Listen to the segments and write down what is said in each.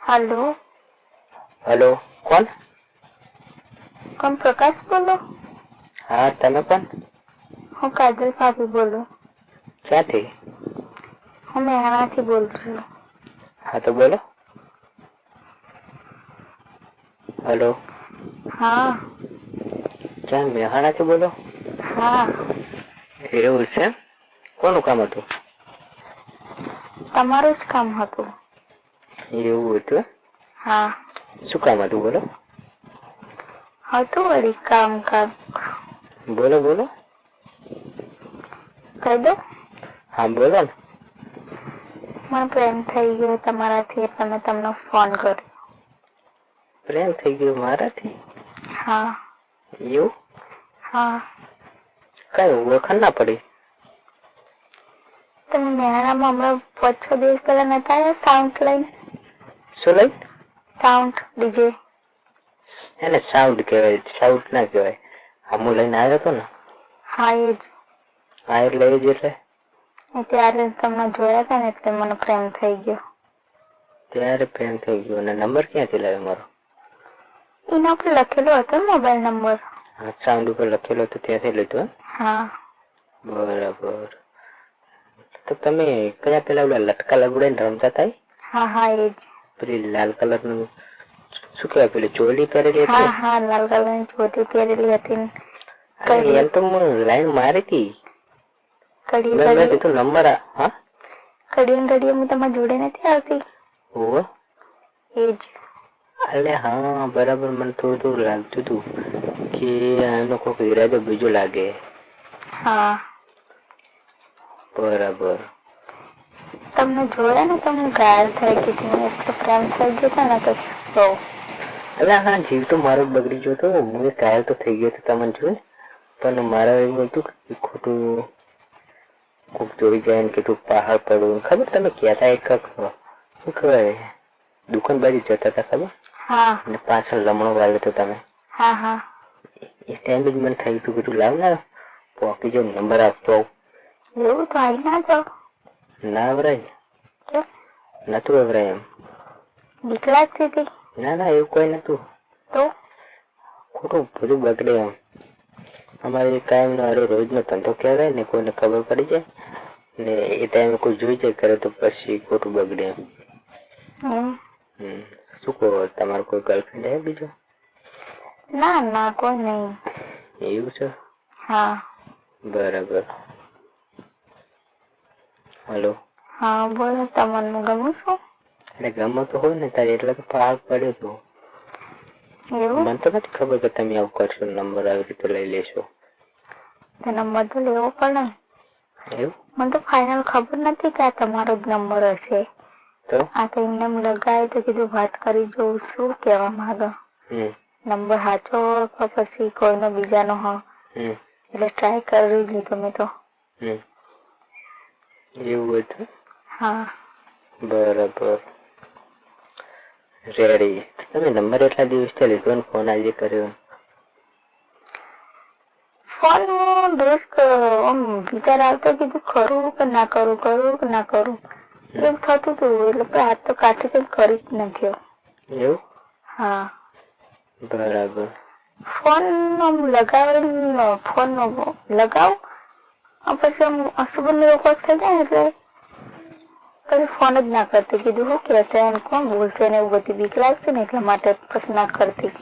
Hello. Hello कौन? कौन प्रकाश बोलो? हाँ તમે કોણ? હું કાજલ ભાભી બોલું. ક્યાંથી? હું મહેણાથી બોલ રહી हूँ. हाँ तो बोलो. हेलो. हाँ. ક્યાં મહેણાથી બોલો? હા. એવું છે? કોનું કામ હતું? તમારું જ કામ હતું. એવું હતું? હા. શું કામ હતું બોલો? હતું વળી કામ કામ. બોલો બોલો. કહી દો. હા બોલો ને. મને પ્રેમ થઈ ગયો તમારાથી એટલે મેં તમને ફોન કર્યો. પ્રેમ થઈ ગયો મારાથી? હા. એવું? હા. કઈ ઓળખાણ ના પડી. તમે મહેણામાં હમણાં 5-6 દિવસ પહેલા નતા આવ્યા સાઉન્ડ લઈને? શું લઈ? Sound DJ. એને સાઉન્ડ કહેવાય, સાઉન્ડ ના કહેવાય. હું લઈને આવ્યો હતો ને. હા એ જ. હા એટલે એ જ એટલે. ત્યારે તમને જોયા હતા ને એટલે મને પ્રેમ થઈ ગયો. ત્યારે પ્રેમ થઈ ગયો. અને નંબર ક્યાંથી લાવ્યો મારો? એના પર લખેલો હતો મોબાઈલ નંબર. હા સાઉન્ડ ઉપર લખેલો હતો ત્યાંથી લીધો. હા. બરાબર. તો તમે કયા પેલા ઓલા લટકા લગડે રમતા હતા? હા હા એ જ. પેલી લાલ કલર નું શું કહેવાય પેલી ચોલી પહેરેલી હતી? હા હા લાલ કલર ની ચોટી પહેરેલી હતી. એમ તો હું લાઈન મારી હતી. કડી મેં કડી કીધું નંબર. હા કડી કડી હું તમારી જોડે નથી આવતી. ઓહો. એ જ. અરે હા બરાબર. મને થોડું થોડું લાગતું હતું કે આનો કોઈક ઈરાદો બીજો લાગે. હા. બરાબર. તમને જોયા ને તમને ઘાયલ થઈ ગઈ હતી. એટલો પ્રેમ થઈ ગયો હતો ને તો બહુ. અરે હા જીવ તો મારો બગડી ગયો હતો. હું ઘાયલ તો થઈ ગયો હતો તમને જોયું. પણ મારા એવું હતું કે ખોટું કોક જોઈ જાય ને કીધું પહાડ પડું. ખબર તમે કહેતા એક શું કહેવાય દુકાન બાજુ જતા હતા ખબર? હા. અને પાછળ લમણો વાળ્યો હતો તમે. હા હા. એ ટાઈમ જ મને થયું હતું કીધું લાવ ને પોકી જો નંબર આપતો. એવું તો આવી ના જાઓ. ના અવરાય. નતું અવરાય એમ. બીક લાગતી હતી? ના ના એવું કોઈ નતું. તો ખોટું બધું બગડે એમ. અમારે કાયમ નો રોજ નો ધંધો કહેવાય ને કોઈને ખબર પડી જાય ને એ ટાઈમે કોઈ જોઈ જાય કરે તો પછી ખોટું બગડે એમ. શું કહો તમારો કોઈ ગર્લફ્રેન્ડ હે બીજો? ના ના કોઈ નહીં. એવું છે? હા. બરાબર. હલો. હા બોલો. તમને ગમું છું? એટલે ગમો તો હોય ને તારે એટલે તો પહાડ પડ્યો હતો. એવું? મને તો નથી ખબર કે તમે આવું કરશો. નંબર આવી રીતે લઈ લેશો. તો નંબર તો લેવો પડે. એવું? મને તો ફાઇનલ ખબર નથી કે આ તમારો જ નંબર હશે. તો આ તો એમને લગાય તો કીધું વાત કરી જોઉં શું કહેવા માંગે. નંબર સાચો કે પછી કોઈનો બીજાનો હોય એટલે ટ્રાય કરી લીધો મેં તો. એવું હતું? હા. બરાબર. રેડી. તમે નંબર એટલા દિવસથી લીધો ને ફોન આજે કર્યો? ફોન રોજ વિચાર આવતો કીધું ખરું કે ના કરું કરું કે ના કરું એવું થતું હતું એટલે આજ તો કાઠી કઈ કરી જ નાખ્યો. એવું? હા. બરાબર. ફોન લગાવ ફોન લગાવ પછી અશુભન વખત થઈ જાય એટલે પછી ફોન જ ના કરતી. કીધું શું કહેશે એમ કોણ બોલશે ને એવું બધી બીક લાગશે ને એટલા માટે પછી ના કરતી.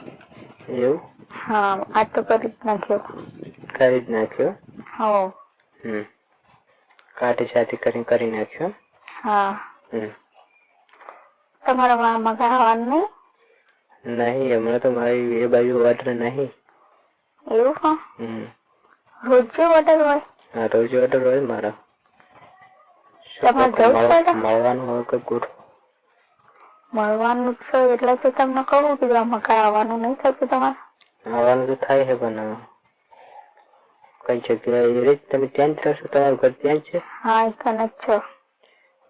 એવું? હા આજ તો કરી જ નાખ્યો. કરી જ નાખ્યો? હા. કાઠી છાતી કરી નાખ્યો? હા. તમારા મામા આવવાનું નહીં? નહીં હમણાં તો મારી એ બાજુ ઓર્ડર નહીં. એવું હા? રોજે ઓર્ડર હોય? હા રોજ ઓર્ડર હોય મારા. તમારે જવું પડે? મળવાનું હોય કે ગોઠવું. મળવાનું છે એટલે તો તમને કહું કે આમાં કાંઈ આવવાનું નહીં થતું તમારે? આવવાનું તો થાય છે પણ કઈ જગ્યાએ તમે ત્યાં જ રહેશો? તમારું ઘર ત્યાં જ છે? હા એકન જ છો.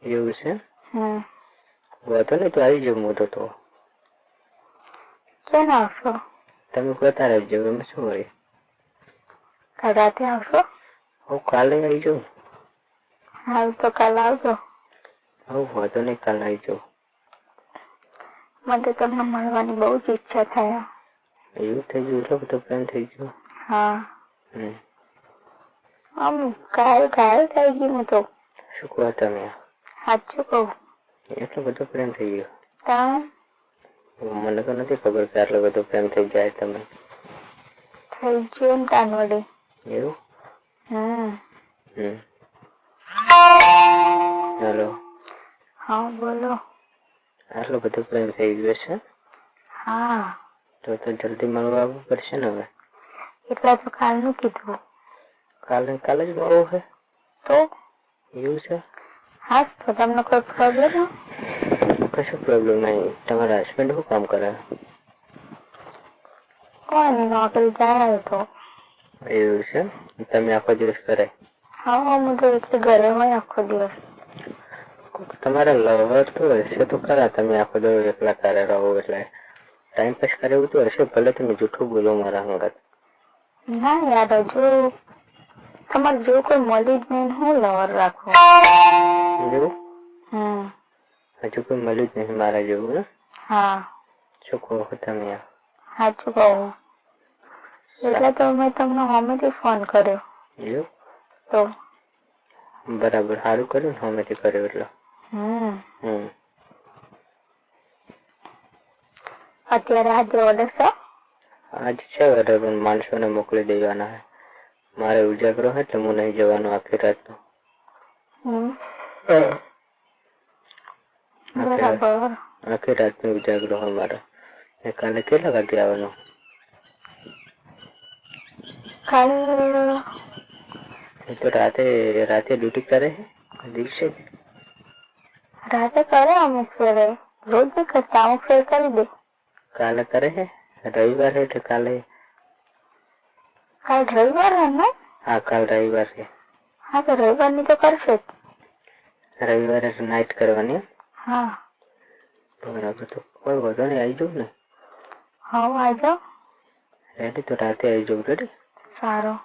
એવું છે? વાંધો નહીં તો આવી જાઉં હું તો. ક્યાં આવશો? તમે કહેતા રહેજો એમાં શું હોય. કાલ રાતે આવશો? હું કાલે આવી જાઉં. હાલ તો કાલ આવજો. વાંધો નહીં કાલે આવી જાઉં. મને તો તમને મળવાની બહુ જ ઈચ્છા થાય. એવું થઈ ગયું? એટલો બધો પ્રેમ થઈ ગયો? હા, હમ. આમ ઘાયલ ઘાયલ થઈ ગઈ હું તો. શું કહો તમે? સાચું કહું. એટલો બધો પ્રેમ થઈ ગયો? તાં મને તો નથી ખબર કે આટલો બધો પ્રેમ થઈ જાય તમે. થઈ ગયો ને તાન વળી. એવું? હમ. હેલો. હા બોલો. આટલો બધો પ્રેમ થઈ ગયો છે? હા. તો જલ્દી મળવા આવવું પડશે ને હવે. એટલા તો કાલનું કીધું. કાલે જ મળવું છે? તો એવું છે? હા, તો તમને કોઈ પ્રોબ્લેમ? કશું પ્રોબ્લેમ નહીં. તમારા હસબન્ડ શું કામ કરે? કોઈ નહીં, નોકરી જાય તો. એવું છે? તમે આખો દિવસ કરે? હા, હું તો એટલે ઘરે હોય આખો દિવસ. તમારા લવર તો હશે તો ખરા, તમે આખો દિવસ એકલા કરે રહો એટલે ટાઈમ પાસ કરે એવું તો હશે. ભલે તમે જૂઠું બોલો મારા હંગાત. ના યાર, હજુ તમારે જેવું કોઈ મળી જ નહીં, હું લવર રાખું. એવું? હજુ કોઈ મળ્યું જ નહીં મારા જેવું ને? હા. શું કહો તમે? સાચું કહું. એટલે તો મેં તમને હમેથી ફોન કર્યો. એવું? તો બરાબર, સારું કર્યું ને હમેથી કર્યો એટલે. અત્યારે આજે ઓર્ડર છે? આજ છે ઓર્ડર, પણ માણસોને મોકલી દેવાના છે. મારે ઉજાગરો હોય એટલે હું નહીં જવાનું આખી રાતનો. બરાબર. આખી રાતનો ઉજાગરો હોય મારે. કાલે કેટલા વાગે આવવાનું? કાલે તો રાતે ડ્યુટી કરે છે? દિવસે રાતે કરે અમુક ફેરે, રોજ નહીં કરતા, અમુક ફેર કરી દે. કાલે કરે છે? રવિવાર છે એટલે કાલે? કાલ રવિવાર હે ને? હા, કાલ રવિવાર છે. હા, તો રવિવારની તો કરશે જ. રવિવારે નાઈટ કરવાની? હા. બરાબર, તો કોઈ વધો નહીં, આવી જાઉં ને? હા, આવી જાઓ. રેડી, તો રાતે આવી જાઉં. રેડી? સારું.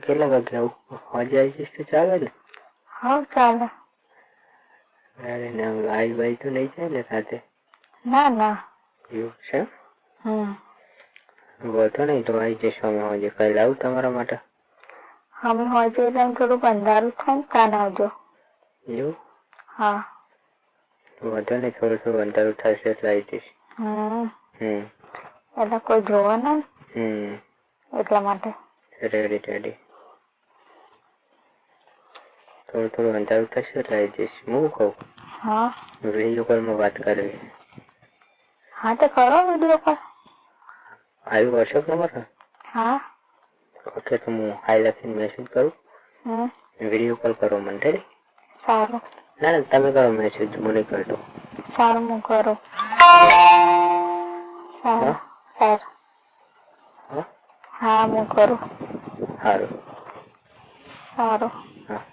કેટલા વાગે આવું? આજે આવી જઈશ તો ચાલે ને? હા, ચાલે. આઈ બાઈ તો નહીં જાય ને રાતે? ના ના. એવું છે? વધો નહીં તો આવી જઈશ અમે. હજી કાલે આવું તમારા માટે? અમે હોય છે એટલે થોડુંક અંધારું થાય ને કાન આવજો. એવું? હા. વધો નહીં, થોડું અંધારું થશે એટલે આવી જઈશ. એટલે કોઈ જોવાના ને એટલા માટે. રેડી. થોડું અંધારું થશે એટલે આવી જઈશ. હું કહું? હા. વિડીયો કોલમાં વાત કરવી. હા, તો કરો વિડીયો કોલ. આવ્યું વોટ્સએપ નંબર? હા. ઓકે, તો હું હાઈ લખીને મેસેજ કરું. વિડીયો કોલ કરો મને. રેડી? સારું. ના, તમે કરો મેસેજ, હું નહીં કરતો. સારું, હું કરું. સારું. હા, હું કરું. સારું. સારું. હા.